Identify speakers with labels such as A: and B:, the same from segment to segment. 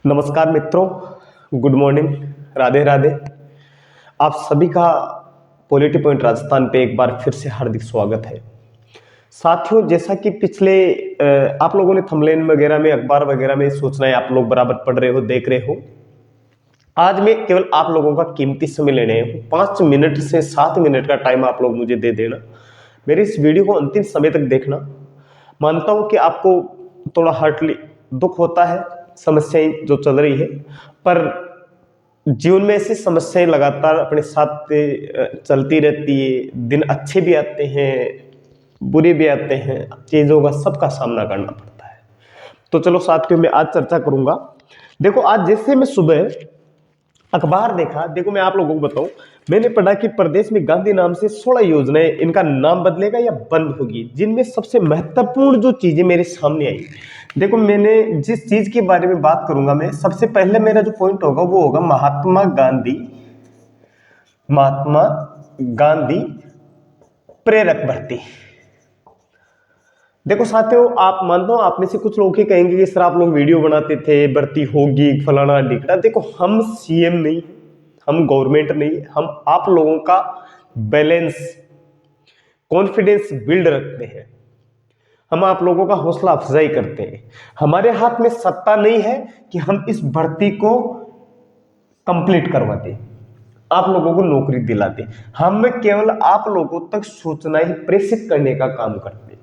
A: नमस्कार मित्रों, good morning, Radhe Radhe. आप सभी का पॉलिटी पॉइंट राजस्थान पे एक बार फिर से हार्दिक स्वागत है। साथियों, जैसा कि पिछले आप लोगों ने थंबनेल वगैरह में, अखबार वगैरह में सूचनाएं आप लोग बराबर पढ़ रहे हो, देख रहे हो। आज मैं केवल आप लोगों का कीमती समय लेने हूँ। 5 मिनट से 7 मिनट का टाइम आप लोग मुझे दे देना। मेरे इस वीडियो को अंतिम समय तक देखना। मानता हूं कि आपको थोड़ा हार्टली दुख होता है समस्याएं जो चल रही है, पर जीवन में ऐसी समस्याएं लगातार अपने साथ चलती रहती है। दिन अच्छे भी आते हैं, बुरे भी आते हैं, चीजों का सबका सामना करना पड़ता है। तो चलो साथियों, मैं आज चर्चा करूंगा। देखो, आज जैसे मैं सुबह अखबार देखा, देखो मैं आप लोगों को बताऊं, मैंने पढ़ा कि प्रदेश में गांधी नाम से 16 योजनाएं, इनका नाम बदलेगा या बंद होगी, जिनमें सबसे महत्वपूर्ण जो चीजें मेरे सामने आई। देखो, मैंने जिस चीज के बारे में बात करूंगा, मैं सबसे पहले मेरा जो पॉइंट होगा वो होगा महात्मा गांधी प्रेरक भर्ती। देखो साथियों, आप मानता हूं आप में से कुछ लोग ही कहेंगे कि सर आप लोग वीडियो बनाते थे, भर्ती होगी फलाना ढिकड़ा। देखो, हम सीएम नहीं, हम गवर्नमेंट नहीं, हम आप लोगों का बैलेंस, कॉन्फिडेंस बिल्ड रखते हैं। हम आप लोगों का हौसला अफजाई करते हैं। हमारे हाथ में सत्ता नहीं है कि हम इस भर्ती को कंप्लीट करवाते, आप लोगों को नौकरी दिलाते। हम केवल आप लोगों तक सूचनाएं प्रेषित करने का काम करते हैं।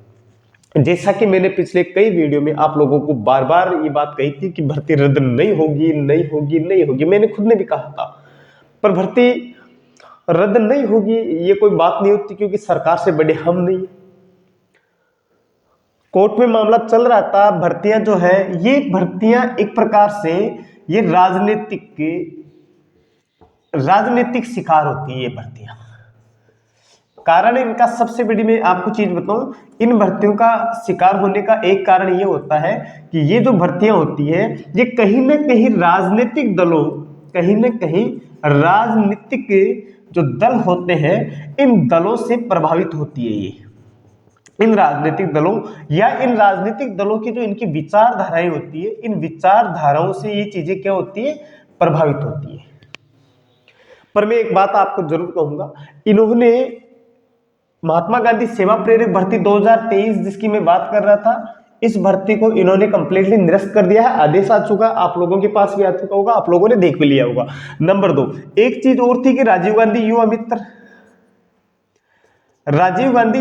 A: जैसा कि मैंने पिछले कई वीडियो में आप लोगों को बार बार ये बात कही थी कि भर्ती रद्द नहीं होगी, नहीं होगी, नहीं होगी। मैंने खुद ने भी कहा था, पर भर्ती रद्द नहीं होगी ये कोई बात नहीं होती, क्योंकि सरकार से बड़े हम नहीं। कोर्ट में मामला चल रहा था। भर्तियां जो है, ये भर्तियां एक प्रकार से ये राजनीतिक शिकार होती है ये भर्तियां। कारण इनका सबसे बड़ी, मैं आपको चीज बताऊं, इन भर्तियों का शिकार होने का एक कारण ये होता है कि ये जो भर्तियां होती है, ये कहीं ना कहीं राजनीतिक दलों, कहीं ना कहीं राजनीतिक जो दल होते हैं, इन दलों से प्रभावित होती है। ये इन राजनीतिक दलों या इन राजनीतिक दलों की जो इनकी विचारधाराएं होती है, इन विचारधाराओं से ये चीजें क्या होती है, प्रभावित होती है। पर मैं एक बात आपको जरूर कहूंगा, इन्होंने महात्मा गांधी सेवा प्रेरक भर्ती 2023 जिसकी मैं बात कर रहा था, इस भर्ती को इन्होंने कंप्लीटली निरस्त कर दिया है। आदेश आ चुका, आप लोगों के पास भी आ चुका होगा, आप लोगों ने देख भी लिया होगा। नंबर 2, एक चीज और थी कि राजीव गांधी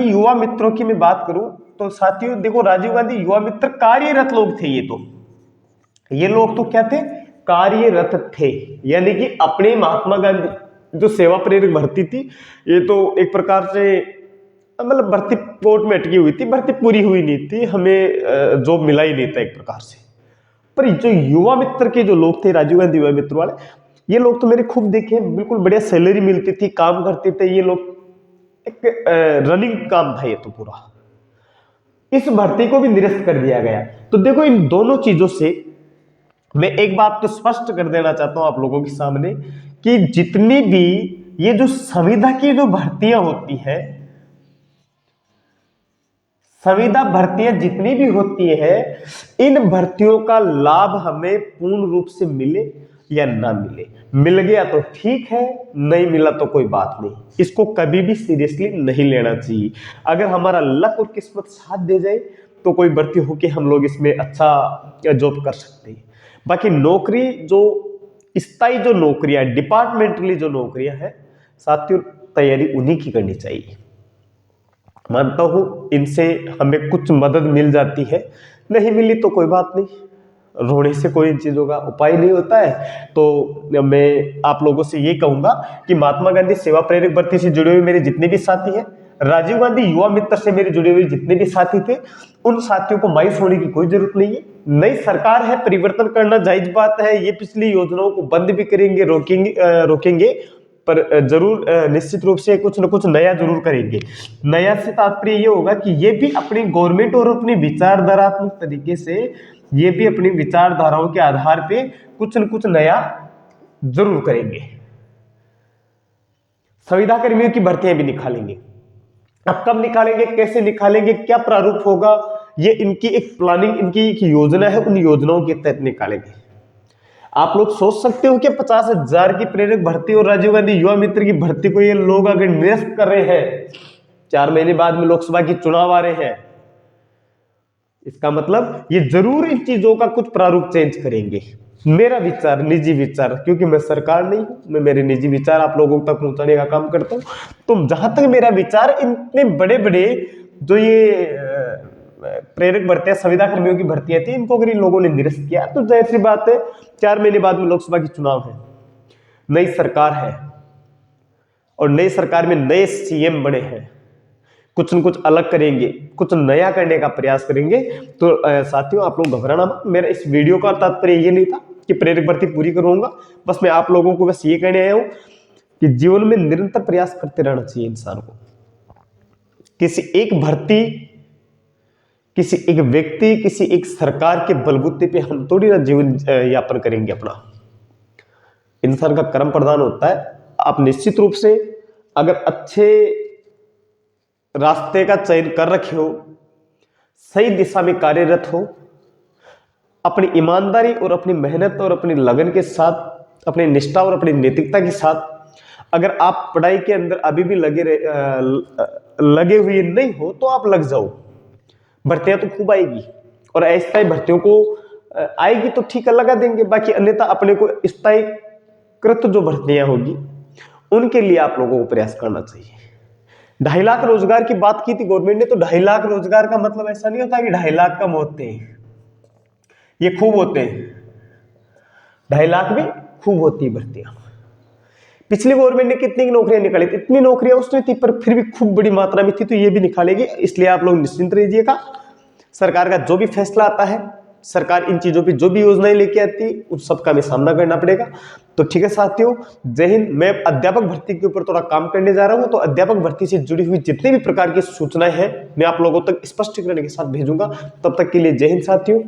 A: युवा मित्रों की मैं बात करूं तो साथियों देखो, राजीव गांधी युवा मित्र कार्यरत लोग थे। ये लोग तो क्या थे, कार्यरत थे। यानी कि अपने महात्मा गांधी जो सेवा प्रेरक भर्ती थी, ये तो एक प्रकार से मतलब भर्ती कोर्ट में अटकी हुई थी, भर्ती पूरी हुई नहीं थी, हमें जॉब मिला ही नहीं था एक प्रकार से। पर जो युवा मित्र के जो लोग थे, राजीव गांधी युवा मित्र वाले, ये लोग तो मैंने खूब देखे, बिल्कुल बढ़िया सैलरी मिलती थी, काम करते थे ये लोग, एक रनिंग काम था ये तो पूरा। इस भर्ती को भी निरस्त कर दिया गया। तो देखो, इन दोनों चीजों से मैं एक बात तो स्पष्ट कर देना चाहता हूं आप लोगों के सामने कि जितनी भी ये जो संविदा की जो भर्तियां होती है, संविदा भर्तियां जितनी भी होती है, इन भर्तियों का लाभ हमें पूर्ण रूप से मिले या ना मिले, मिल गया तो ठीक है, नहीं मिला तो कोई बात नहीं। इसको कभी भी सीरियसली नहीं लेना चाहिए। अगर हमारा लक और किस्मत साथ दे जाए तो कोई भर्ती होके हम लोग इसमें अच्छा जॉब कर सकते हैं। बाकी नौकरी जो स्थायी जो नौकरियां, डिपार्टमेंटली जो नौकरियां हैं साथियों, तैयारी उन्हीं की करनी चाहिए। मानता हूं इनसे हमें कुछ मदद मिल जाती है, नहीं मिली तो कोई बात नहीं, रोने से कोई इन चीजों का उपाय नहीं होता है। तो मैं आप लोगों से ये कहूंगा कि महात्मा गांधी सेवा प्रेरक भर्ती से जुड़े हुए मेरे जितने भी साथी हैं, राजीव गांधी युवा मित्र से मेरे जुड़े हुए जितने भी साथी थे, उन साथियों को मायूस होने की कोई जरूरत नहीं है। नई सरकार है, परिवर्तन करना जायज बात है। ये पिछली योजनाओं को बंद भी करेंगे, रोकेंगे, पर जरूर निश्चित रूप से कुछ न कुछ नया जरूर करेंगे। नया से तात्पर्य ये होगा कि ये भी अपनी गवर्नमेंट और अपनी विचारधारात्मक तरीके से, ये भी अपनी विचारधाराओं के आधार पे कुछ न कुछ नया जरूर करेंगे। संविदा कर्मियों की भर्तियां भी निकालेंगे। अब कब निकालेंगे, कैसे निकालेंगे, क्या प्रारूप होगा, ये इनकी एक प्लानिंग, इनकी एक योजना है, उन योजनाओं के तहत निकालेंगे। आप लोग सोच सकते हो कि 50,000 की प्रेरक भर्ती और राजीव गांधी युवा मित्र की भर्ती को ये लोग अगर निरस्त कर रहे हैं, 4 महीने बाद में लोकसभा की चुनाव आ रहे हैं, इसका मतलब ये जरूर इन चीजों का कुछ प्रारूप चेंज करेंगे। मेरा विचार, निजी विचार, क्योंकि मैं सरकार नहीं हूं, मैं मेरे निजी विचार आप लोगों तक पहुंचाने का काम करता हूं। तो जहां तक मेरा विचार, इतने बड़े बड़े जो ये प्रेरक भर्तियां, संविदा कर्मियों की भर्तियां थी, इनको अगर इन लोगों ने निरस्त किया तो जाहिर सी बात है 4 महीने बाद में लोकसभा की चुनाव है, नई सरकार है और नई सरकार में नए सीएम बने हैं, कुछ न कुछ अलग करेंगे, कुछ नया करने का प्रयास करेंगे। तो साथियों, आप लोग घबराना मत। मेरा इस वीडियो का तात्पर्य ये नहीं था कि प्रेरक भर्ती पूरी करूंगा, बस मैं आप लोगों को बस ये कहने आया हूं कि जीवन में निरंतर प्रयास करते रहना चाहिए इंसान को। किसी एक भर्ती, किसी एक व्यक्ति, किसी एक सरकार के बलबूते पे हम थोड़ी ना जीवन यापन करेंगे अपना। इंसान का कर्म प्रधान होता है। आप निश्चित रूप से अगर अच्छे रास्ते का चयन कर रखे हो, सही दिशा में कार्यरत हो, अपनी ईमानदारी और अपनी मेहनत और अपनी लगन के साथ, अपनी निष्ठा और अपनी नैतिकता के साथ अगर आप पढ़ाई के अंदर अभी भी लगे हुए नहीं हो तो आप लग जाओ। भर्तियां तो खूब आएगी और अस्थायी भर्तियों को आएगी तो ठीक है, लगा देंगे। बाकी अन्यथा अपने को स्थायी कृत जो भर्तियां होगी उनके लिए आप लोगों को प्रयास करना चाहिए। 2.5 लाख रोजगार की बात की थी गवर्नमेंट ने, तो 2.5 लाख रोजगार का मतलब ऐसा नहीं होता कि 2.5 लाख कम होते हैं, ये खूब होते हैं। 2.5 लाख भी खूब होती है भर्तियां। पिछली गवर्नमेंट ने कितनी नौकरियां निकाली थी, इतनी नौकरियां उसने थी पर फिर भी खूब बड़ी मात्रा में थी, तो ये भी निकालेगी। इसलिए आप लोग निश्चिंत रहिएगा। सरकार का जो भी फैसला आता है, सरकार इन चीजों पे जो भी योजनाएं लेके आती है, उन सबका हमें सामना करना पड़ेगा। तो ठीक है साथियों, जय हिंद। मैं अध्यापक भर्ती के ऊपर थोड़ा काम करने जा रहा हूं, तो अध्यापक भर्ती से जुड़ी हुई जितने भी प्रकार की सूचनाएं हैं मैं आप लोगों तक स्पष्टीकरण के साथ भेजूंगा। तब तक के लिए जय हिंद साथियों।